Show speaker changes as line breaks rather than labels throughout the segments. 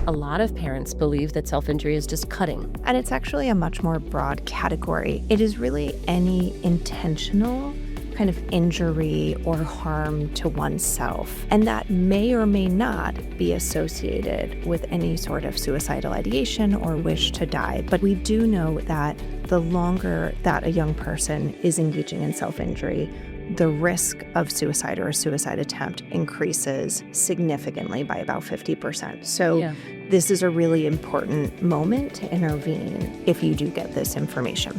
A lot of parents believe that self-injury is just cutting.
And it's actually a much more broad category. It is really any intentional kind of injury or harm to oneself. And that may or may not be associated with any sort of suicidal ideation or wish to die. But we do know that the longer that a young person is engaging in self-injury, the risk of suicide or a suicide attempt increases significantly by about 50%. So This is a really important moment to intervene if you do get this information.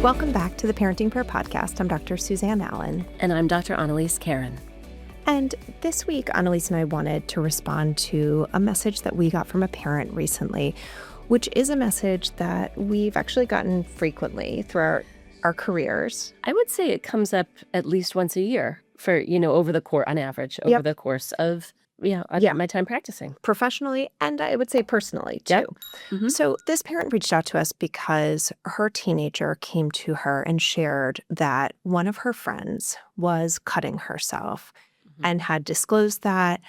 Welcome back to the Parenting Prayer Podcast. I'm Dr. Suzanne Allen.
And I'm Dr. Annalise Caron.
And this week, Annalise and I wanted to respond to a message that we got from a parent recently, which is a message that we've actually gotten frequently through our careers.
I would say it comes up at least once a year for, over the course, on average, over the course of my time practicing.
Professionally, and I would say personally, too.
Yep. Mm-hmm.
So this parent reached out to us because her teenager came to her and shared that one of her friends was cutting herself and had disclosed that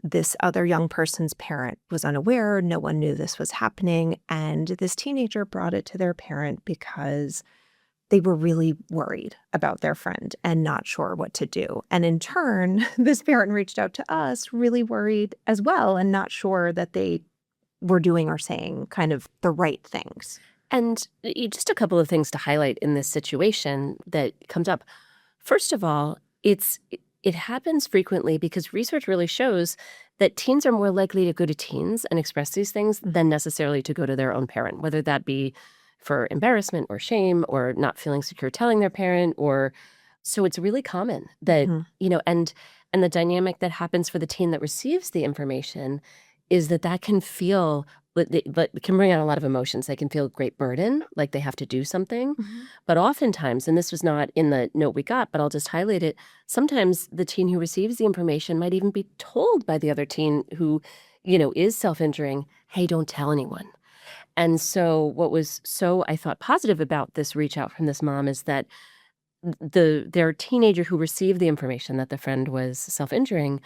this other young person's parent was unaware, no one knew this was happening, and this teenager brought it to their parent because they were really worried about their friend and not sure what to do. And in turn, this parent reached out to us really worried as well and not sure that they were doing or saying kind of the right things.
And just a couple of things to highlight in this situation that comes up. First of all, it happens frequently because research really shows that teens are more likely to go to teens and express these things than necessarily to go to their own parent, whether that be for embarrassment or shame or not feeling secure telling their parent. So it's really common that, and the dynamic that happens for the teen that receives the information is that can feel, but can bring out a lot of emotions. They can feel a great burden, like they have to do something. But oftentimes, and this was not in the note we got, but I'll just highlight it, sometimes the teen who receives the information might even be told by the other teen who, is self-injuring, hey, don't tell anyone. And so what was so, I thought, positive about this reach out from this mom is that their teenager who received the information that the friend was self-injuring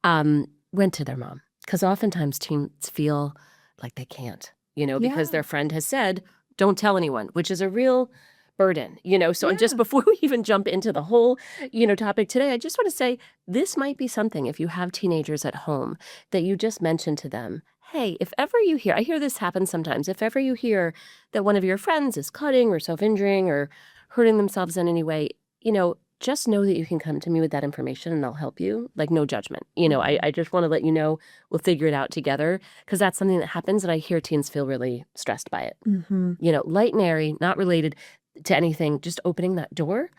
went to their mom. Because oftentimes teens feel like they can't, because their friend has said, don't tell anyone, which is a real burden, So just before we even jump into the whole, topic today, I just want to say this might be something, if you have teenagers at home, that you just mention to them, hey, if ever you hear, I hear this happen sometimes, if ever you hear that one of your friends is cutting or self-injuring or hurting themselves in any way, just know that you can come to me with that information and I'll help you. Like, no judgment. I just want to let you know we'll figure it out together because that's something that happens and I hear teens feel really stressed by it. Light and airy, not related to anything, just opening that door,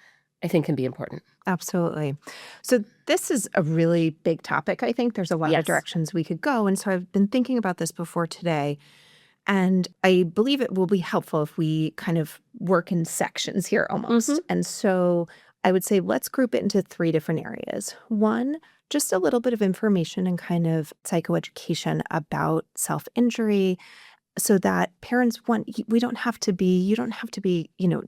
I think can be important.
Absolutely. So this is a really big topic. I think there's a lot of directions we could go. And so I've been thinking about this before today. And I believe it will be helpful if we kind of work in sections here almost. And so I would say let's group it into 3 different areas. One, just a little bit of information and kind of psychoeducation about self-injury so that parents you don't have to be,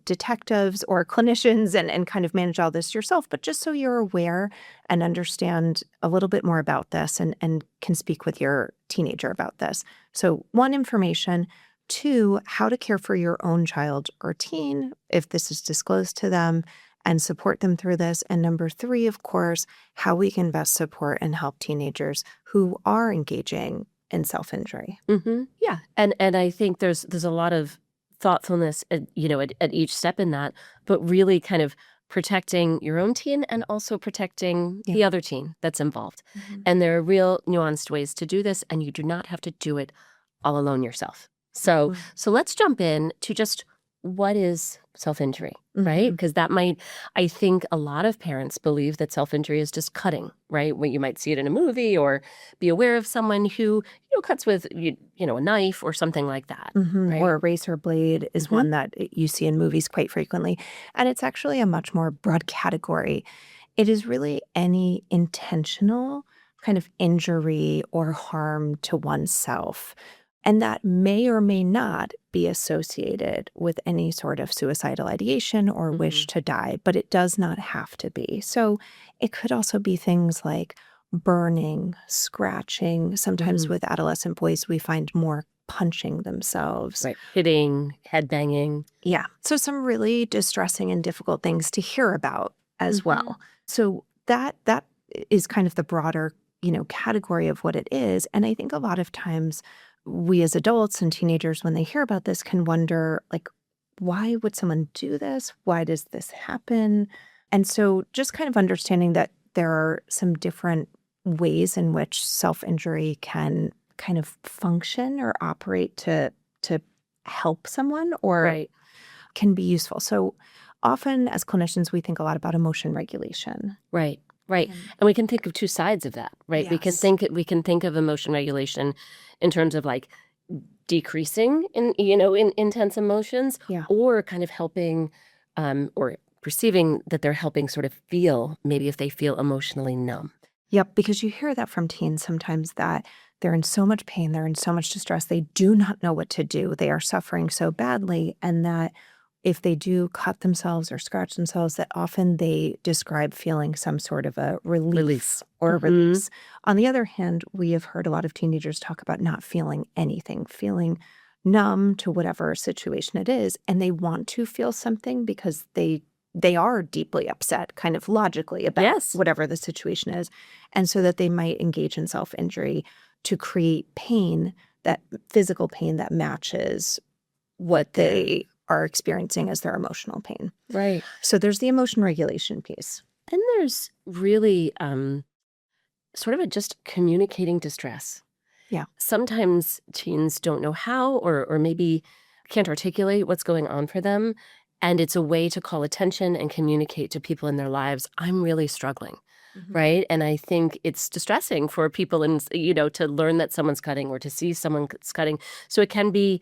detectives or clinicians and kind of manage all this yourself, but just so you're aware and understand a little bit more about this and can speak with your teenager about this. So 1, information. 2, how to care for your own child or teen if this is disclosed to them and support them through this. And number 3, of course, how we can best support and help teenagers who are engaging in self-injury.
Yeah. And I think there's a lot of thoughtfulness at each step in that, but really kind of protecting your own teen and also protecting the other teen that's involved. And there are real nuanced ways to do this, and you do not have to do it all alone yourself. So let's jump in to just what is self-injury, right? Because I think a lot of parents believe that self-injury is just cutting, right? When you might see it in a movie or be aware of someone who, cuts with, a knife or something like that. Right?
Or a razor blade is one that you see in movies quite frequently. And it's actually a much more broad category. It is really any intentional kind of injury or harm to oneself. And that may or may not be associated with any sort of suicidal ideation or wish to die, but it does not have to be. So it could also be things like burning, scratching. Sometimes with adolescent boys, we find more punching themselves.
Right. Hitting, head banging.
Yeah. So some really distressing and difficult things to hear about as well. So that is kind of the broader, category of what it is. And I think a lot of times we as adults and teenagers, when they hear about this, can wonder, like, why would someone do this? Why does this happen? And so just kind of understanding that there are some different ways in which self-injury can kind of function or operate to help someone or can be useful. So often as clinicians, we think a lot about emotion regulation.
Right. And we can think of two sides of that, right?
Yes.
We can think of emotion regulation in terms of like decreasing in intense emotions, or kind of helping or perceiving that they're helping sort of feel, maybe if they feel emotionally numb.
Yep, because you hear that from teens sometimes, that they're in so much pain, they're in so much distress, they do not know what to do. They are suffering so badly, and that if they do cut themselves or scratch themselves, that often they describe feeling some sort of a relief or a release. On the other hand, we have heard a lot of teenagers talk about not feeling anything, feeling numb to whatever situation it is, and they want to feel something because they are deeply upset, kind of logically, about whatever the situation is. And so that they might engage in self-injury to create pain, that physical pain that matches what they are experiencing as their emotional pain.
Right.
So there's the emotion regulation piece.
And there's really sort of just communicating distress.
Yeah.
Sometimes teens don't know how or maybe can't articulate what's going on for them. And it's a way to call attention and communicate to people in their lives, I'm really struggling, right? And I think it's distressing for people to learn that someone's cutting or to see someone's cutting. So it can be,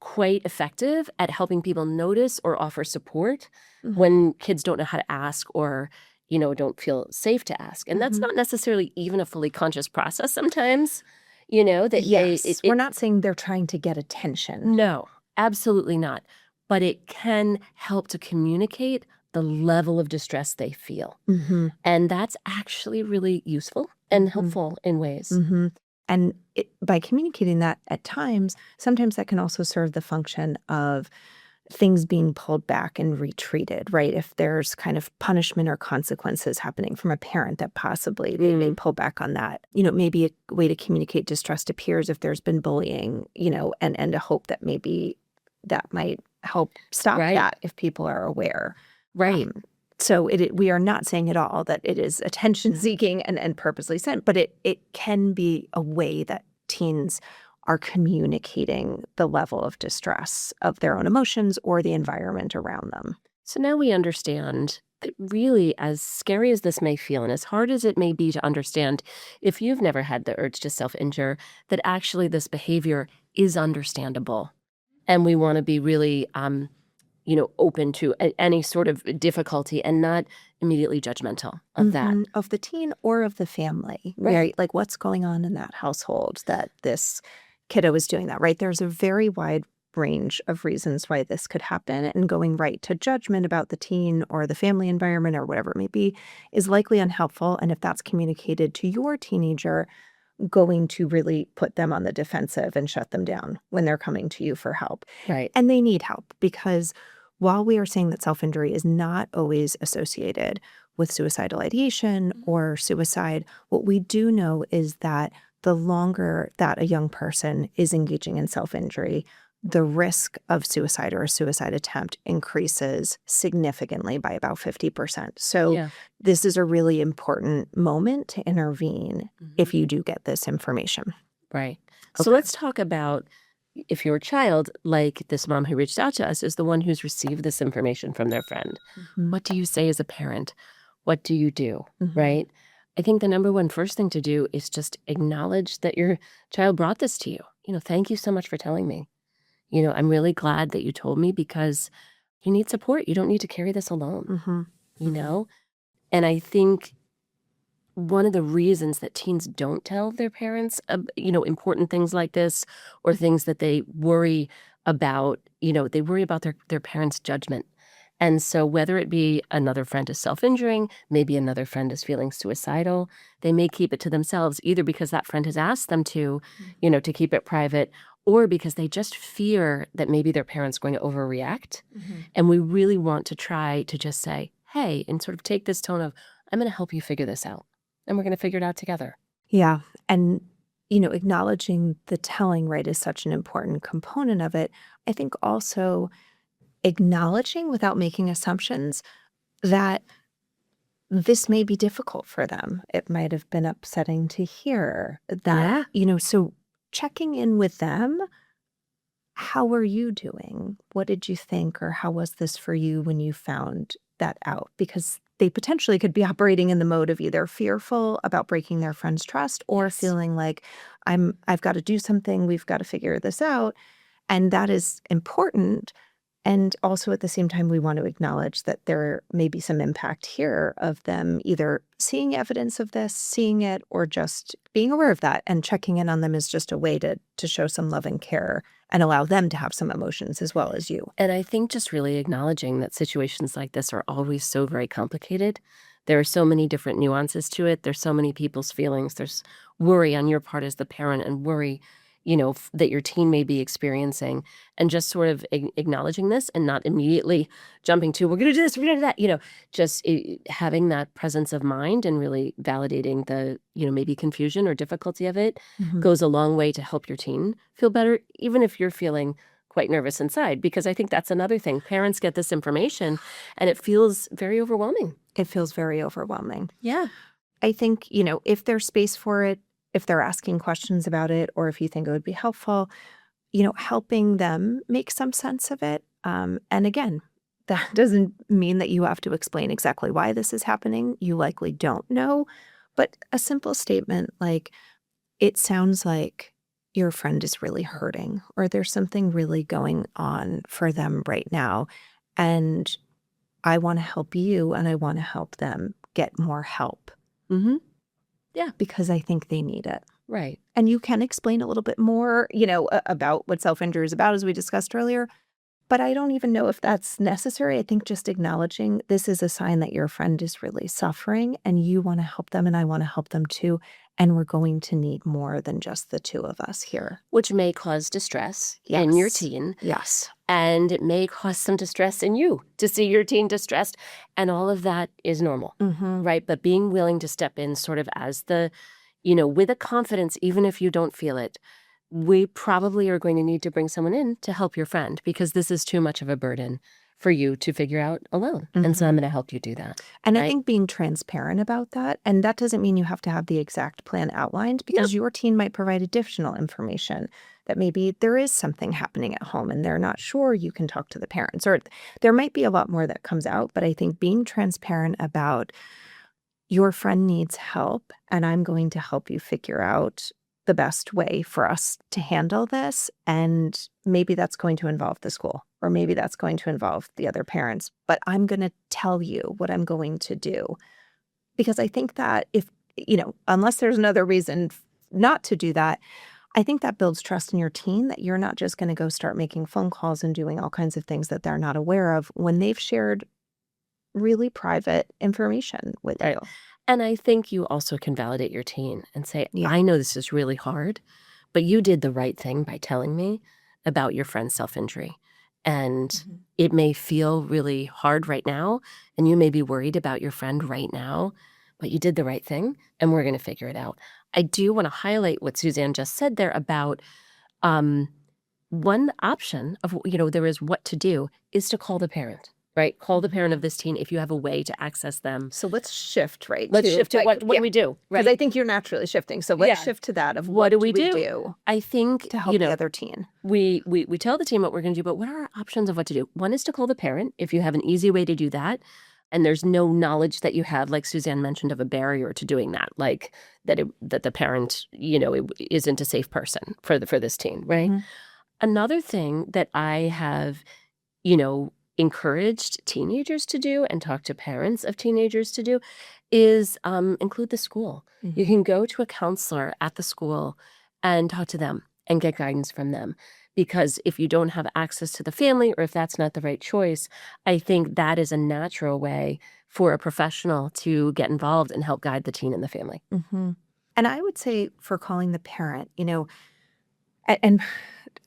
quite effective at helping people notice or offer support when kids don't know how to ask or, don't feel safe to ask. And that's not necessarily even a fully conscious process sometimes, that
we're not saying they're trying to get attention.
No, absolutely not. But it can help to communicate the level of distress they feel. And that's actually really useful and helpful in ways.
And by communicating that at times, sometimes that can also serve the function of things being pulled back and retreated, right? If there's kind of punishment or consequences happening from a parent, that possibly they may pull back on that. Maybe a way to communicate distress to peers if there's been bullying, and a hope that maybe that might help stop that if people are aware.
Right.
So we are not saying at all that it is attention-seeking and purposely sent, but it can be a way that teens are communicating the level of distress of their own emotions or the environment around them.
So now we understand that really, as scary as this may feel and as hard as it may be to understand, if you've never had the urge to self-injure, that actually this behavior is understandable. And we want to be really open to any sort of difficulty and not immediately judgmental of that.
Of the teen or of the family, right? Like, what's going on in that household that this kiddo is doing that, right? There's a very wide range of reasons why this could happen, and going right to judgment about the teen or the family environment or whatever it may be is likely unhelpful. And if that's communicated to your teenager, going to really put them on the defensive and shut them down when they're coming to you for help.
Right.
And they need help, because while we are saying that self-injury is not always associated with suicidal ideation or suicide, what we do know is that the longer that a young person is engaging in self-injury, the risk of suicide or a suicide attempt increases significantly by about 50%. So this is a really important moment to intervene if you do get this information.
Right. So let's talk about if your child, like this mom who reached out to us, is the one who's received this information from their friend. What do you say as a parent? What do you do? Right? I think the number one first thing to do is just acknowledge that your child brought this to you. Thank you so much for telling me. I'm really glad that you told me, because you need support. You don't need to carry this alone, And I think one of the reasons that teens don't tell their parents, important things like this, or things that they worry about, they worry about their parents' judgment. And so whether it be another friend is self-injuring, maybe another friend is feeling suicidal, they may keep it to themselves, either because that friend has asked them to keep it private, or because they just fear that maybe their parent's going to overreact. And we really want to try to just say, hey, and sort of take this tone of, I'm going to help you figure this out, and we're going to figure it out together.
Yeah. And, acknowledging the telling, right, is such an important component of it. I think also acknowledging without making assumptions that this may be difficult for them. It might have been upsetting to hear that, so checking in with them. How are you doing? What did you think? Or how was this for you when you found that out? Because they potentially could be operating in the mode of either fearful about breaking their friend's trust or feeling like I've got to do something. We've got to figure this out. And that is important. And also at the same time, we want to acknowledge that there may be some impact here of them either seeing evidence of this, seeing it, or just being aware of that. And checking in on them is just a way to show some love and care and allow them to have some emotions as well as you.
And I think just really acknowledging that situations like this are always so very complicated. There are so many different nuances to it. There's so many people's feelings. There's worry on your part as the parent and worry that your teen may be experiencing, and just sort of acknowledging this and not immediately jumping to, we're going to do this, we're going to do that, just having that presence of mind and really validating the, maybe confusion or difficulty of it goes a long way to help your teen feel better, even if you're feeling quite nervous inside, because I think that's another thing. Parents get this information and it feels very overwhelming.
It feels very overwhelming.
Yeah.
I think, if there's space for it, if they're asking questions about it, or if you think it would be helpful, helping them make some sense of it. And again, that doesn't mean that you have to explain exactly why this is happening. You likely don't know. But a simple statement like, it sounds like your friend is really hurting, or there's something really going on for them right now. And I want to help you, and I want to help them get more help.
Yeah.
Because I think they need it.
Right.
And you can explain a little bit more, about what self-injury is about, as we discussed earlier. But I don't even know if that's necessary. I think just acknowledging this is a sign that your friend is really suffering and you want to help them and I want to help them too. And we're going to need more than just the two of us here.
Which may cause distress in your teen.
Yes.
And it may cause some distress in you to see your teen distressed. And all of that is normal, right? But being willing to step in sort of as the, with a confidence, even if you don't feel it, we probably are going to need to bring someone in to help your friend, because this is too much of a burden for you to figure out alone. And so I'm going to help you do that.
And I think being transparent about that, and that doesn't mean you have to have the exact plan outlined, because your teen might provide additional information that maybe there is something happening at home and they're not sure. You can talk to the parents, or there might be a lot more that comes out. But I think being transparent about your friend needs help and I'm going to help you figure out the best way for us to handle this. And maybe that's going to involve the school, or maybe that's going to involve the other parents. But I'm going to tell you what I'm going to do. Because I think that if, unless there's another reason not to do that, I think that builds trust in your teen, that you're not just going to go start making phone calls and doing all kinds of things that they're not aware of when they've shared really private information with you.
And I think you also can validate your teen and say, I know this is really hard, but you did the right thing by telling me about your friend's self-injury. And it may feel really hard right now, and you may be worried about your friend right now, but you did the right thing, and we're going to figure it out. I do want to highlight what Suzanne just said there about one option of, there is what to do is to call the parent. Right? Call the parent of this teen if you have a way to access them.
So let's shift, right?
Let's shift to what do we do?
Because I think you're naturally shifting. So let's shift to that of what do we do?
I think
to help the other teen.
We tell the teen what we're going to do, but what are our options of what to do? One is to call the parent if you have an easy way to do that. And there's no knowledge that you have, like Suzanne mentioned, of a barrier to doing that, like that the parent, isn't a safe person for this teen, right? Another thing that I have, encouraged teenagers to do and talk to parents of teenagers to do is include the school. You can go to a counselor at the school and talk to them and get guidance from them. Because if you don't have access to the family, or if that's not the right choice, I think that is a natural way for a professional to get involved and help guide the teen and the family.
And I would say for calling the parent, and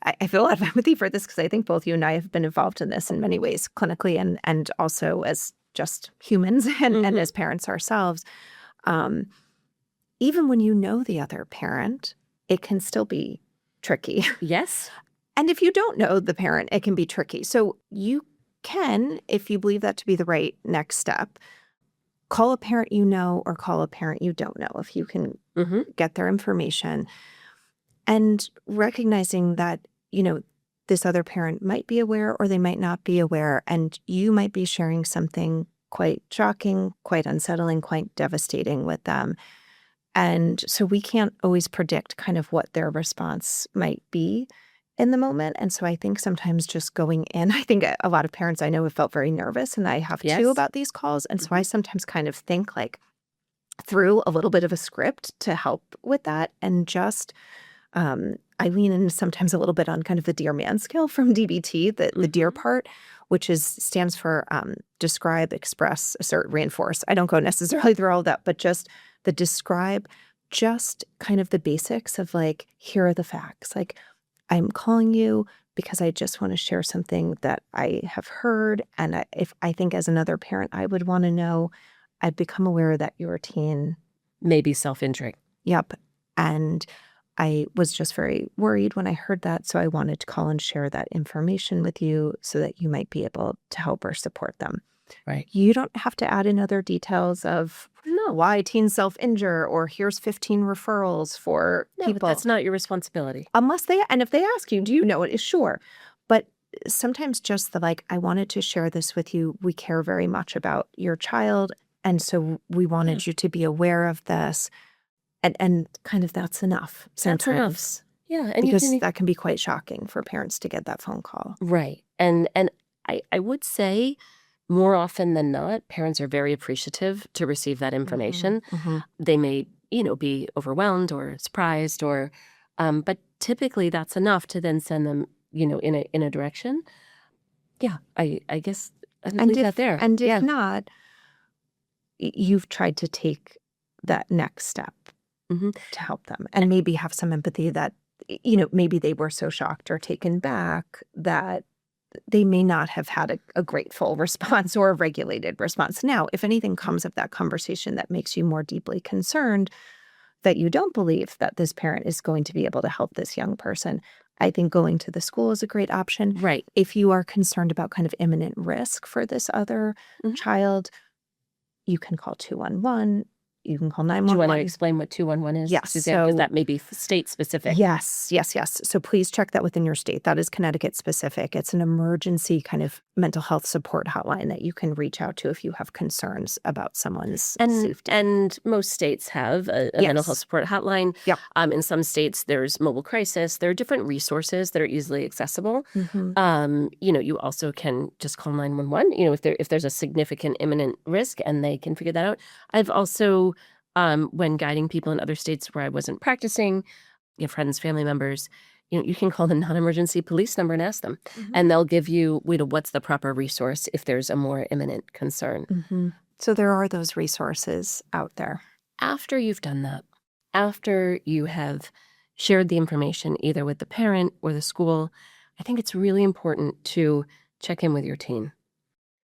I feel a lot of empathy for this because I think both you and I have been involved in this in many ways, clinically and also as just humans and as parents ourselves. Even when you know the other parent, it can still be tricky.
Yes.
And if you don't know the parent, it can be tricky. So you can, if you believe that to be the right next step, call a parent you know or call a parent you don't know if you can get their information. And recognizing that, this other parent might be aware or they might not be aware, and you might be sharing something quite shocking, quite unsettling, quite devastating with them. And so we can't always predict kind of what their response might be in the moment. And so I think sometimes just going in, I think a lot of parents I know have felt very nervous, and I have too about these calls. And so I sometimes kind of think like through a little bit of a script to help with that. And just, I lean in sometimes a little bit on kind of the Dear Man scale from DBT, the Dear part, which stands for describe, express, assert, reinforce. I don't go necessarily through all that, but just the describe, just kind of the basics of like, here are the facts. Like, I'm calling you because I just want to share something that I have heard. And if I think as another parent, I would want to know, I've become aware that your teen
may be self-injuring.
Yep. And I was just very worried when I heard that. So I wanted to call and share that information with you so that you might be able to help or support them.
Right.
You don't have to add in other details of why teens self-injure or here's 15 referrals for people.
But that's not your responsibility.
And if they ask you, do you know it? Sure. But sometimes just I wanted to share this with you. We care very much about your child. And so we wanted you to be aware of this. And kind of that's enough sometimes.
That's enough. Yeah. And
because that can be quite shocking for parents to get that phone call.
Right. And I would say more often than not, parents are very appreciative to receive that information. They may, be overwhelmed or surprised but typically that's enough to then send them, in a direction. Yeah. I guess I'd leave that there.
And if not, you've tried to take that next step to help them and maybe have some empathy that, maybe they were so shocked or taken back that they may not have had a grateful response or a regulated response. Now, if anything comes of that conversation that makes you more deeply concerned that you don't believe that this parent is going to be able to help this young person, I think going to the school is a great option.
Right.
If you are concerned about kind of imminent risk for this other child, you can call 211. You can call 911.
Do you want to explain what 211 is?
Yes.
Suzanne, because that may be state specific.
Yes. So please check that within your state. That is Connecticut specific. It's an emergency kind of mental health support hotline that you can reach out to if you have concerns about someone's safety.
And most states have a mental health support hotline.
Yep.
In some states, there's mobile crisis. There are different resources that are easily accessible. You also can just call 911, if there's a significant imminent risk, and they can figure that out. I've also when guiding people in other states where I wasn't practicing, friends, family members, you can call the non-emergency police number and ask them. And they'll give you, what's the proper resource if there's a more imminent concern.
So there are those resources out there.
After you've done that, after you have shared the information either with the parent or the school, I think it's really important to check in with your teen.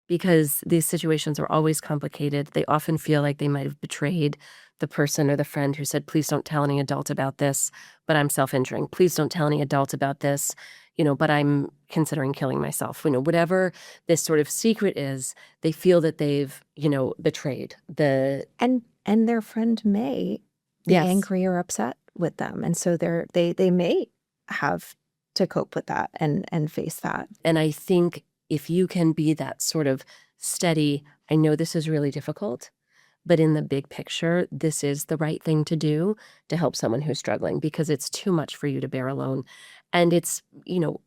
Because these situations are always complicated. They often feel like they might have betrayed the person or the friend who said, please don't tell any adult about this, but I'm self-injuring. Please don't tell any adult about this, but I'm considering killing myself. Whatever this sort of secret is, they feel that they've, betrayed
And their friend may be angry or upset with them. And so they may have to cope with that and face that.
And I think if you can be that sort of steady, I know this is really difficult, But in the big picture, this is the right thing to do to help someone who's struggling, because it's too much for you to bear alone. And it's,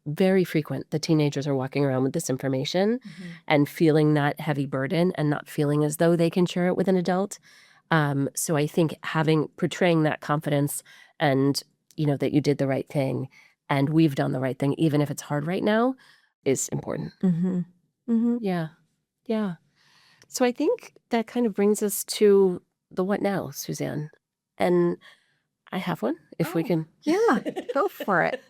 very frequent that teenagers are walking around with this information and feeling that heavy burden and not feeling as though they can share it with an adult. So I think portraying that confidence and, that you did the right thing and we've done the right thing, even if it's hard right now, is important. Yeah. Yeah. So I think that kind of brings us to the what now, Suzanne. And I have one, if we can.
Yeah, go for it.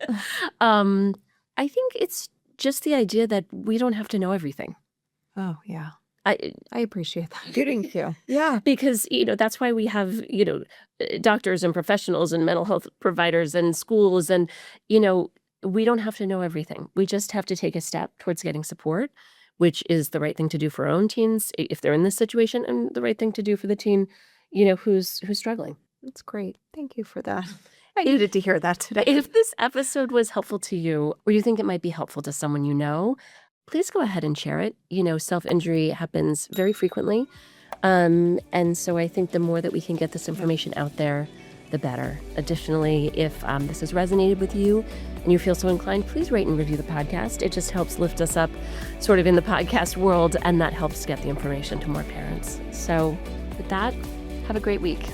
I think it's just the idea that we don't have to know everything.
Oh, yeah.
I
appreciate that. Thank you. Yeah.
Because, that's why we have, doctors and professionals and mental health providers and schools. And, we don't have to know everything. We just have to take a step towards getting support, which is the right thing to do for our own teens if they're in this situation, and the right thing to do for the teen, who's struggling.
That's great. Thank you for that. I needed to hear that today.
If this episode was helpful to you, or you think it might be helpful to someone you know, please go ahead and share it. Self-injury happens very frequently. And so I think the more that we can get this information out there, the better. Additionally, if this has resonated with you and you feel so inclined, please rate and review the podcast. It just helps lift us up sort of in the podcast world, and that helps get the information to more parents. So with that, have a great week.